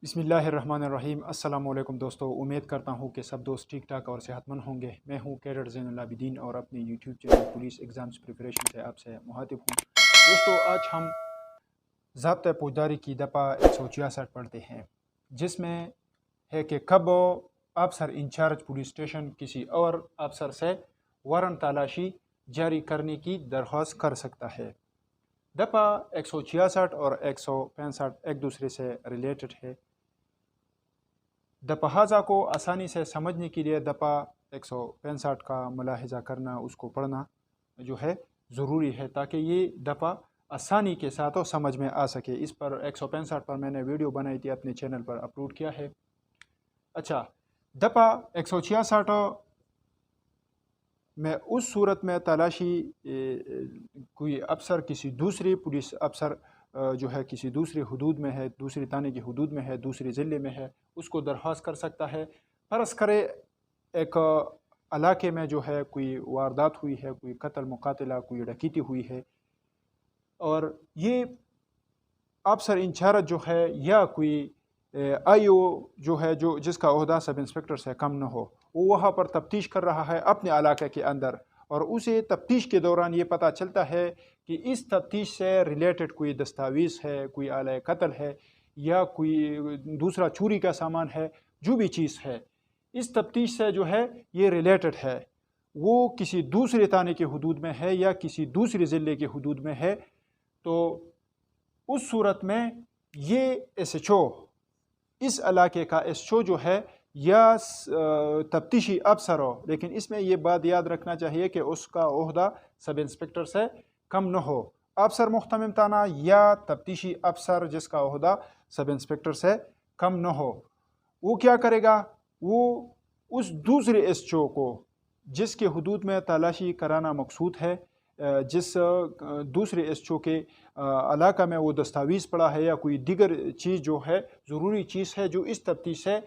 بسم اللہ الرحمن الرحیم۔ السلام علیکم دوستو، امید کرتا ہوں کہ سب دوست ٹھیک ٹھاک اور صحت مند ہوں گے۔ میں ہوں کیڈٹ زین العابدین اور اپنے YouTube channel police exams preparation سے آپ سے مخاطب ہوں۔ دوستو، آج ہم ضابطۂ فوجداری کی دفعہ 166 پڑھتے ہیں، جس میں ہے کہ کب افسر انچارج پولیس اسٹیشن کسی اور افسر سے وارنٹ تلاشی جاری کرنے کی درخواست کر سکتا ہے۔ دفعہ 166 اور 165 ایک دوسرے سے ریلیٹڈ ہے۔ دفعہ کو آسانی سے سمجھنے کے لیے دفعہ 165 کا ملاحظہ کرنا، اس کو پڑھنا جو ہے ضروری ہے، تاکہ یہ دفعہ آسانی کے ساتھ سمجھ میں آ سکے۔ اس پر 165 پر میں نے ویڈیو بنائی تھی، اپنے چینل پر اپلوڈ کیا ہے۔ اچھا، دفعہ 166 میں اس صورت میں تلاشی کوئی افسر کسی دوسری پولیس افسر جو ہے کسی دوسری حدود میں ہے، دوسری تانے کی حدود میں ہے، دوسری ضلع میں ہے، اس کو درخواست کر سکتا ہے۔ فرض کرے ایک علاقے میں جو ہے کوئی واردات ہوئی ہے، کوئی قتل مقاتلہ، کوئی ڈکیتی ہوئی ہے، اور یہ افسر انچارج جو ہے یا کوئی آئی او جو ہے جس کا عہدہ سب انسپکٹر سے کم نہ ہو، وہ وہاں پر تفتیش کر رہا ہے اپنے علاقے کے اندر، اور اسے تفتیش کے دوران یہ پتہ چلتا ہے کہ اس تفتیش سے ریلیٹڈ کوئی دستاویز ہے، کوئی آلہ قتل ہے، یا کوئی دوسرا چوری کا سامان ہے، جو بھی چیز ہے، اس تفتیش سے جو ہے یہ ریلیٹڈ ہے، وہ کسی دوسرے تانے کے حدود میں ہے یا کسی دوسری ضلع کے حدود میں ہے، تو اس صورت میں یہ ایس ایچ او، اس علاقے کا ایس ایچ او جو ہے یا تفتیشی افسر ہو، لیکن اس میں یہ بات یاد رکھنا چاہیے کہ اس کا عہدہ سب انسپکٹر سے کم نہ ہو۔ افسر محتمم تانہ یا تفتیشی افسر جس کا عہدہ سب انسپکٹر سے کم نہ ہو، وہ کیا کرے گا؟ وہ اس دوسرے ایس ایچ او کو جس کے حدود میں تلاشی کرانا مقصود ہے، جس دوسرے ایس ایچ او کے علاقہ میں وہ دستاویز پڑا ہے یا کوئی دیگر چیز جو ہے ضروری چیز ہے جو اس تفتیش سے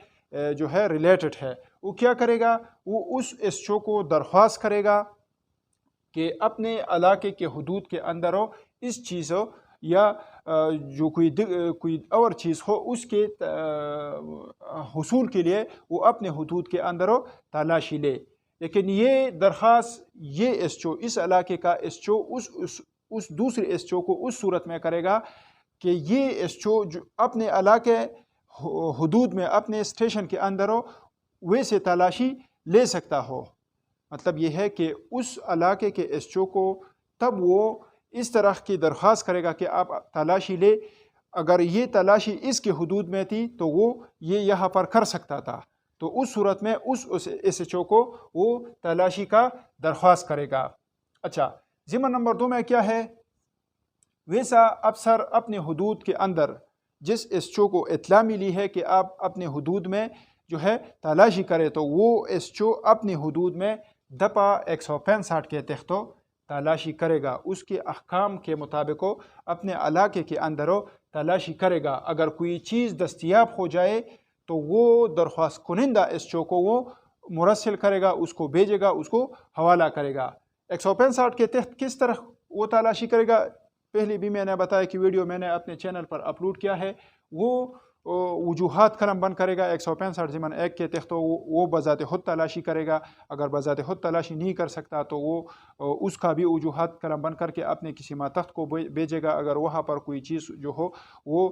جو ہے ریلیٹڈ ہے، وہ کیا کرے گا؟ وہ اس ایس ایچ او کو درخواست کرے گا کہ اپنے علاقے کے حدود کے اندر ہو اس چیز ہو یا جو کوئی اور چیز ہو، اس کے حصول کے لیے وہ اپنے حدود کے اندر ہو تلاشی لے۔ لیکن یہ درخواست یہ ایس ایچ او، اس علاقے کا ایس ایچ او اس دوسرے ایس ایچ او کو اس صورت میں کرے گا کہ یہ ایس ایچ او جو اپنے علاقے حدود میں اپنے اسٹیشن کے اندر ہو ویسے تلاشی لے سکتا ہو۔ مطلب یہ ہے کہ اس علاقے کے ایس ایچ او کو تب وہ اس طرح کی درخواست کرے گا کہ آپ تلاشی لے، اگر یہ تلاشی اس کے حدود میں تھی تو وہ یہ یہاں پر کر سکتا تھا، تو اس صورت میں اس ایس ایچ او کو وہ تلاشی کا درخواست کرے گا۔ اچھا، ضمن نمبر 2 میں کیا ہے؟ ویسا افسر اپنے حدود کے اندر جس ایس ایچ او کو اطلاع ملی ہے کہ آپ اپنے حدود میں جو ہے تلاشی کرے، تو وہ ایس ایچ او اپنے حدود میں دفعہ 165 کے تحت تلاشی کرے گا، اس کے احکام کے مطابق اپنے علاقے کے اندر تلاشی کرے گا۔ اگر کوئی چیز دستیاب ہو جائے تو وہ درخواست کنندہ ایس ایچ او کو وہ مرسل کرے گا، اس کو بھیجے گا، اس کو حوالہ کرے گا۔ 165 کے تحت کس طرح وہ تلاشی کرے گا؟ پہلے بھی میں نے بتایا کہ ویڈیو میں نے اپنے چینل پر اپلوڈ کیا ہے۔ وہ وجوہات قلم بند کرے گا 165 ضمن 1 کے تحت، وہ بذات خود تلاشی کرے گا۔ اگر بذات خود تلاشی نہیں کر سکتا تو وہ اس کا بھی وجوہات قلم بند کر کے اپنے کسی ماتحت کو بھیجے گا۔ اگر وہاں پر کوئی چیز جو ہو وہ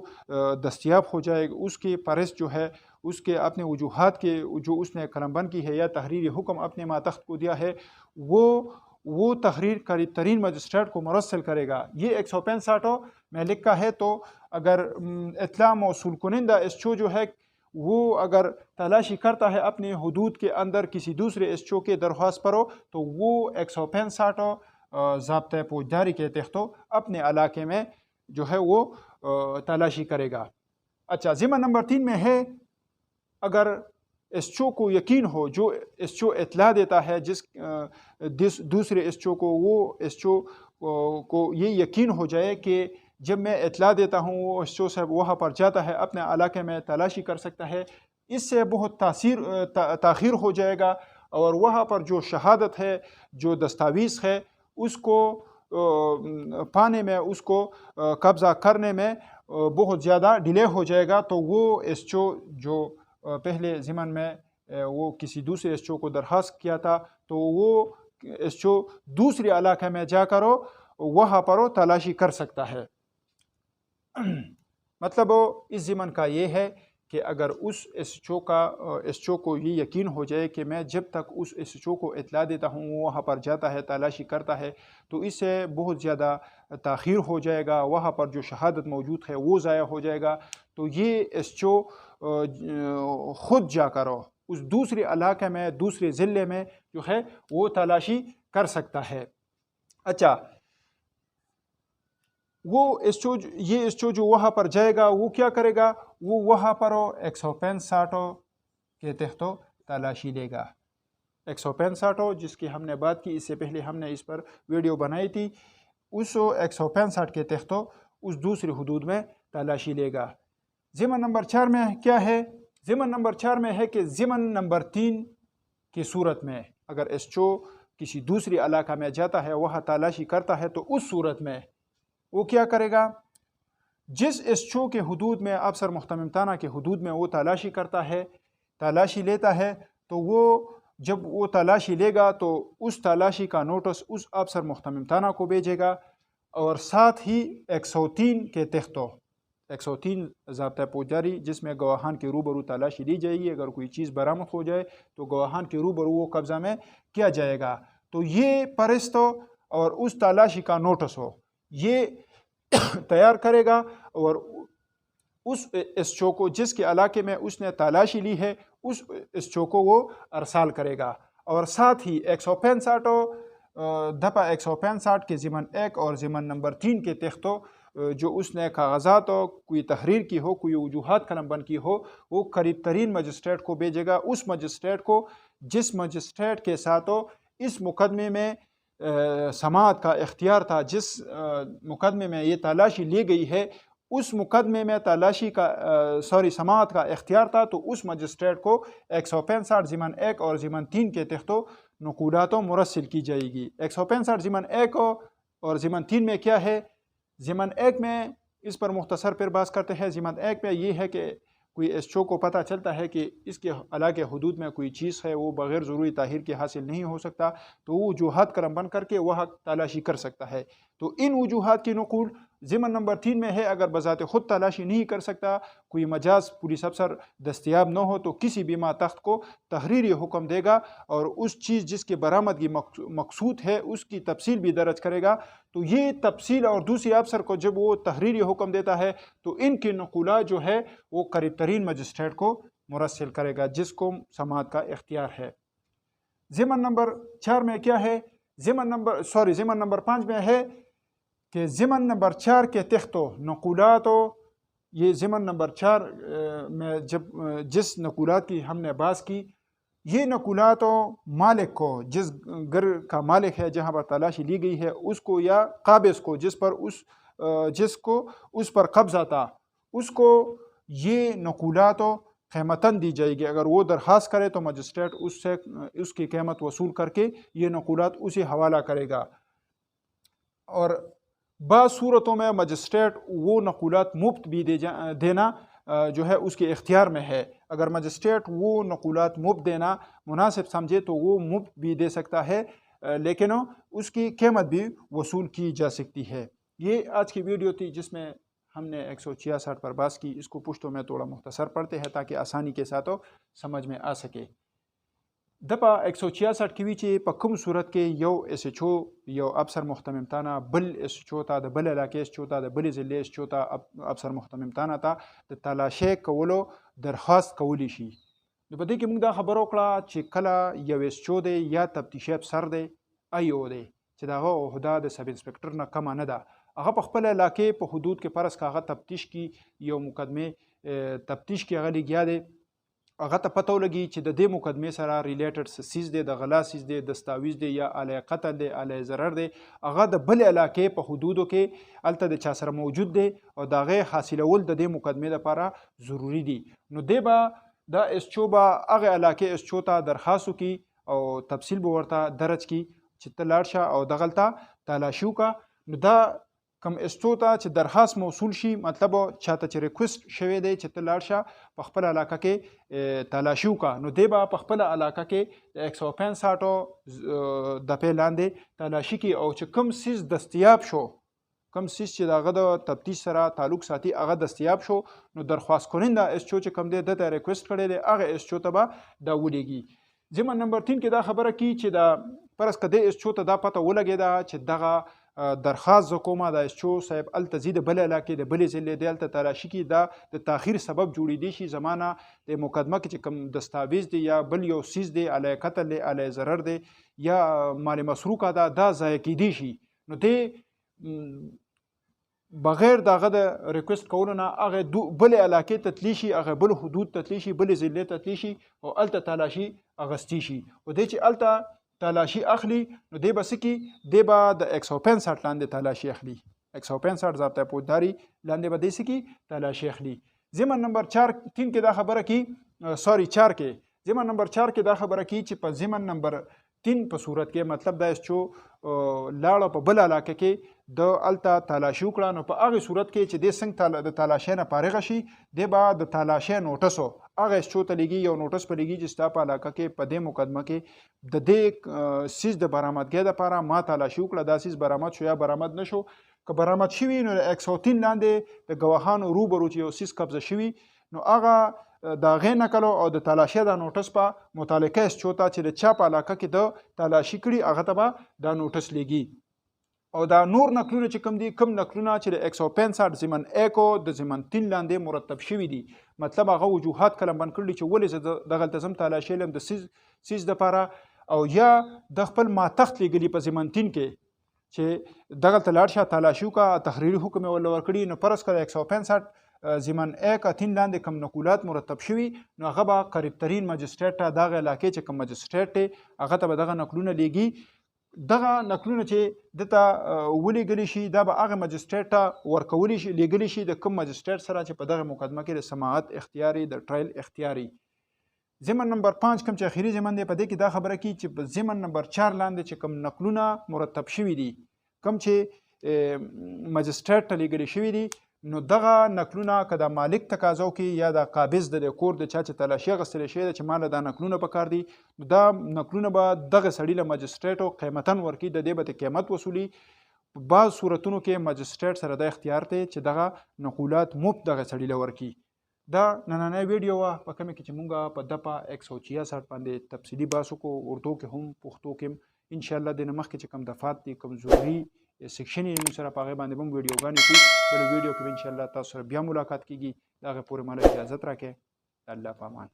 دستیاب ہو جائے گا، اس کی پرس جو ہے اس کے اپنے وجوہات کے جو اس نے قلم بند کی ہے یا تحریری حکم اپنے ماتحت کو دیا ہے، وہ تحریر قریب ترین مجسٹریٹ کو مرسل کرے گا۔ یہ 165 میں لکھا ہے، تو اگر اطلاع موصول کنندہ ایس ایچ او جو ہے وہ اگر تلاشی کرتا ہے اپنے حدود کے اندر کسی دوسرے ایس ایچ او کے درخواست پر تو وہ 165 ضابطۂ فوجداری کے تحت اپنے علاقے میں جو ہے وہ تلاشی کرے گا۔ اچھا، ضمن نمبر 3 میں ہے، اگر ایس ایچ او کو یقین ہو، جو ایس ایچ او اطلاع دیتا ہے دوسرے ایس ایچ او کو، وہ ایس ایچ او کو یہ یقین ہو جائے کہ جب میں اطلاع دیتا ہوں وہ ایس ایچ او صاحب وہاں پر جاتا ہے، اپنے علاقے میں تلاشی کر سکتا ہے، اس سے بہت تاخیر ہو جائے گا، اور وہاں پر جو شہادت ہے، جو دستاویز ہے، اس کو پانے میں، اس کو قبضہ کرنے میں بہت زیادہ ڈیلے ہو جائے گا تو وہ ایس ایچ او جو پہلے ضمن میں وہ کسی دوسرے ایس ایچ او کو درخواست کیا تھا تو وہ ایس ایچ او دوسرے علاقے میں جا کر وہاں پر وہ تلاشی کر سکتا ہے۔ مطلب اس ضمن کا یہ ہے کہ اگر اس ایس ایچ او کو یہ یقین ہو جائے کہ میں جب تک اس ایس ایچ او کو اطلاع دیتا ہوں وہ وہاں پر جاتا ہے تلاشی کرتا ہے تو اس سے بہت زیادہ تاخیر ہو جائے گا، وہاں پر جو شہادت موجود ہے وہ ضائع ہو جائے گا، تو یہ ایس ایچ او خود جا کر اس دوسرے علاقے میں دوسرے ضلع میں جو ہے وہ تلاشی کر سکتا ہے۔ اچھا، وہ یہ ایس ایچ او جو وہاں پر جائے گا وہ کیا کرے گا؟ وہ وہاں پر 165 کے تحت تلاشی لے گا۔ 165 جس کی ہم نے بات کی، اس سے پہلے ہم نے اس پر ویڈیو بنائی تھی، اس 165 کے تحت اس دوسری حدود میں تلاشی لے گا۔ ضمن نمبر 4 میں کیا ہے؟ ضمن نمبر 4 میں ہے کہ ضمن نمبر 3 کی صورت میں اگر ایس ایچ او کسی دوسری علاقہ میں جاتا ہے وہاں تلاشی کرتا ہے تو اس صورت میں وہ کیا کرے گا؟ جس ایس ایچ او کے حدود میں افسر محتمم تانہ کے حدود میں وہ تلاشی کرتا ہے، تلاشی لیتا ہے، تو وہ جب وہ تلاشی لے گا تو اس تلاشی کا نوٹس اس افسر محتمم تانہ کو بھیجے گا، اور ساتھ ہی 103 کے تحت 103 ضابطۂ پوجاری جس میں گواہان کے روبرو تلاشی لی جائے گی، اگر کوئی چیز برآمد ہو جائے تو گواہان کے روبرو وہ قبضہ میں کیا جائے گا، تو یہ پرست اور اس تلاشی کا نوٹس ہو یہ تیار کرے گا اور اس ایس ایچ او کو جس کے علاقے میں اس نے تلاشی لی ہے اس ایس ایچ او کو وہ ارسال کرے گا، اور ساتھ ہی 165 دفعہ 165 کے ضمن 1 اور ضمن نمبر 3 کے تحت جو اس نے کاغذات کوئی تحریر کی ہو، کوئی وجوہات قلم بند کی ہو، وہ قریب ترین مجسٹریٹ کو بھیجے گا، اس مجسٹریٹ کو جس مجسٹریٹ کے ساتھ اس مقدمے میں سماعت کا اختیار تھا، جس مقدمے میں یہ تلاشی لی گئی ہے اس مقدمے میں سماعت کا اختیار تھا، تو اس مجسٹریٹ کو 165 ضمن 1 اور ضمن 3 کے تحت نقولات مرسل کی جائے گی۔ 165 ضمن 1 اور ضمن 3 میں کیا ہے؟ ضمن 1 میں اس پر مختصر پر بات کرتے ہیں۔ ضمن 1 میں یہ ہے کہ کوئی ایس ایچ او کو پتہ چلتا ہے کہ اس کے علاقے حدود میں کوئی چیز ہے وہ بغیر ضروری تاخیر کے حاصل نہیں ہو سکتا، تو وہ وجوہات قلم بند کر کے وہاں تلاشی کر سکتا ہے، تو ان وجوہات کی نقول ضمن نمبر 3 میں ہے۔ اگر بذات خود تلاشی نہیں کر سکتا، کوئی مجاز پولیس افسر دستیاب نہ ہو، تو کسی بھی ماتحت کو تحریری حکم دے گا اور اس چیز جس کی برآمدگی مقصود ہے اس کی تفصیل بھی درج کرے گا، تو یہ تفصیل اور دوسرے افسر کو جب وہ تحریری حکم دیتا ہے تو ان کی نقولات جو ہے وہ قریب ترین مجسٹریٹ کو مرسل کرے گا جس کو سماعت کا اختیار ہے۔ ضمن نمبر 4 میں کیا ہے؟ ضمن نمبر 5 میں ہے کہ ضمن نمبر 4 کے تحت نقولات یہ ضمن نمبر 4 میں جس نقولات کی ہم نے بات کی، یہ نقولات مالک کو، جس گھر کا مالک ہے جہاں پر تلاشی لی گئی ہے اس کو، یا قابض کو جس کو اس پر قبضہ تھا اس کو یہ نقولات قیمتاً دی جائے گی۔ اگر وہ درخواست کرے تو مجسٹریٹ اس کی قیمت وصول کر کے یہ نقولات اسے حوالہ کرے گا، اور بعض صورتوں میں مجسٹریٹ وہ نقولات مفت بھی دینا جو ہے اس کے اختیار میں ہے۔ اگر مجسٹریٹ وہ نقولات مفت دینا مناسب سمجھے تو وہ مفت بھی دے سکتا ہے، لیکن اس کی قیمت بھی وصول کی جا سکتی ہے۔ یہ آج کی ویڈیو تھی جس میں ہم نے 166 پر بات کی، اس کو پشتوں میں تھوڑا مختصر پڑھتے ہیں تاکہ آسانی کے ساتھ سمجھ میں آ سکے۔ دپا 166 کی ویچے پکم صورت کے یو ایس ایچ او یو افسر محتمم تانہ بل ایس ایچ او تا د بل علاقے ایس ایچ او تا د بل ضلع ایس ایچ او تا افسر محتمم تانہ تا د تلاشی کولو درخواست کولی شي. نو په دې کې موږ دا خبره وکړه چې کله یو ایس ایچ او دی یا تفتیشي افسر دی ایو دی چې د هغه عهده د سب انسپکټر نه کمه نه ده، هغه په خپل علاقې په حدود کې فرض که هغه تفتیش کی یو مقدمه تفتیش کې هغه لګیا دی، هغه ته پته ولګي چې د دې مقدمې سره ریلیټډ سیز دی، د غلا سیز دی، دستاویز دی، یا آله قتل دی، آله ضرر دی، هغه د بل علاقې په حدودو کې هلته د چا سره موجود دی او د هغې حاصلول د دې مقدمې لپاره ضروري دي. نو دی به دا ایس ایچ او به هغې علاقې ایس ایچ او ته درخواست وکړي او تفصیل به ورته درج کړي چې ته لاړ شه او دغلته تلاشي وکړه. نو دا کم ایسټو ته چې درخواست موصول شي، مطلب چاته چې ریکوست شوی دی چې ته لاړ شه په خپل علاقه کې تلاشي وکړه، نو دی به په خپل علاقه کې د 165 دپې لاندې تلاشي کې، او چې کوم سیز دستیاب شو، کوم سیز چې د هغه د تفتیش سره تعلق ساتي هغه دستیاب شو، نو درخواست کننده ایسټو چې کوم دی دته ریکوست کړی دی هغه ایسټو ته به دا ولیږي. ضمن نمبر 3 کې دا خبره کی چې دا پرس که د ایسټو ته دا پته ولګېده چې دغه درخواست زه کومه د ایسچو صاحب هلته ځي د بلې علاقې د بلې ضلعې دی هلته تلاشي کې دا د تاخیر سبب جوړېدی شي، زمانه د مقدمه کې چې کوم دستاویز دی یا بل یو سیز دی علیه قتل دی علیه ضرر دی یا مال مسروقه ده دا ضایع کیدی شي، نو دی بغیر دغه د ریکوست کولو نه هغه بلې علاقې ته تللی شي، هغه بل حدود ته تللی شي، بلې ضلعې ته تللی شي او هلته تلاشي اخیستی شي، او دی چې هلته تلاشي اخلي نو دی به څه کي، دی به د 165 لاندې تلاشي اخلي، 165 ضابطه پودداري لاندې به دی څه کي تلاشي اخلي. ضمن نمبر 4 کې دا خبره کی، سوري 4 کې ضمن نمبر 4 کې دا خبره کی چې په ضمن نمبر 3 په صورت کې مطلب دا چې لاړه په بل علاقه کې د الته تلاشي وکړه، نو په هغه صورت کې چې د څنګه د تلاشي نه فارغ شي دی به د تلاشي نوټسو هغه ایسچو ته لګي، یو نوټس په لګي چې ستا په علاقه کې په دې مقدمه کې د دې سیز د برآمدګۍ دپاره ما تلاشي وکړه، دا سیز برآمد شو یا برآمد نه شو، که برآمد شوي نو 103 لاندې د ګواهانو روبرو چې یو سیز قبضه شوي نو هغه د هغې نقل او د تلاشي د نوټس په متعلقه ایسچو ته چې د چا په علاقه کې د تلاشي کړي هغه ته به دا نوټس لګي. او دا نور نقلونه چې کوم دي، کوم نقلونه چې د 165 ضمن 1 د ضمن 3 لاندې مرتب شوي دي، مطلب هغه وجوهات کلم بند کړي چې ولې زه دغلته ځم تلاشي لم د سیز دپاره، او یا د خپل ماتخت لګلي په ضمن 3 کې چې دغلته لاړ شه تلاشي وکړه، تحریري حکم یې ورله ورکړي، نو فرض کړه 165 ضمن 1 3 لاندې کوم نقولات مرتب شوي نو هغه به قریب ترین مجسټریټ ته دغه علاقې چې کوم مجسټریټ دی هغه ته به دغه نقلونه لیږي. دغه نقلونه چې دته ولیږلی شي دا به هغه مجسټریټ ته ورکولی شي، لیږلی شي د کوم مجسټریټ سره چې په دغه مقدمه کې د سماعت اختیاري د ټرایل اختیاري. ضمن نمبر 5 کوم چې اخیری ضمن دی په دې کې دا خبره کی چې په ضمن نمبر 4 لاندې چې کوم نقلونه مرتب شوي دي، کوم چې مجسټریټ ته لیږلی شوي دي، نو دغه نقلونه که د مالک تقاضا وکړي یا د قابض د کور د چا چې تلاشي اخیستلی شوی ده چې ماله دا نقلونه پکار دي، نو دا نقلونه به دغه سړي له مجسټریټو قیمتا ورکړي، د دې به ته قیمت وصولي. په بعض صورتونو کې مجسټریټ سره دا اختیار دی چې دغه نقولات مفت دغه سړي له ورکړي. دا نننۍ ویډیو وه په کومه کې چې مونږ په دپه 166 باندې تفصیلي بحث وکړو، اردو کې هم پښتو کې هم انشاءالله د نه مخکې چې کوم دفعات دي کوم ضروري سیکشن یې موږ سره په هغې باندې به هم ویډیوګانې کوو، بله ویډیو کې به انشاءالله تاسو سره بیا ملاقات کېږي. د هغې پورې ماله اجازت راکړئ. د الله په امان.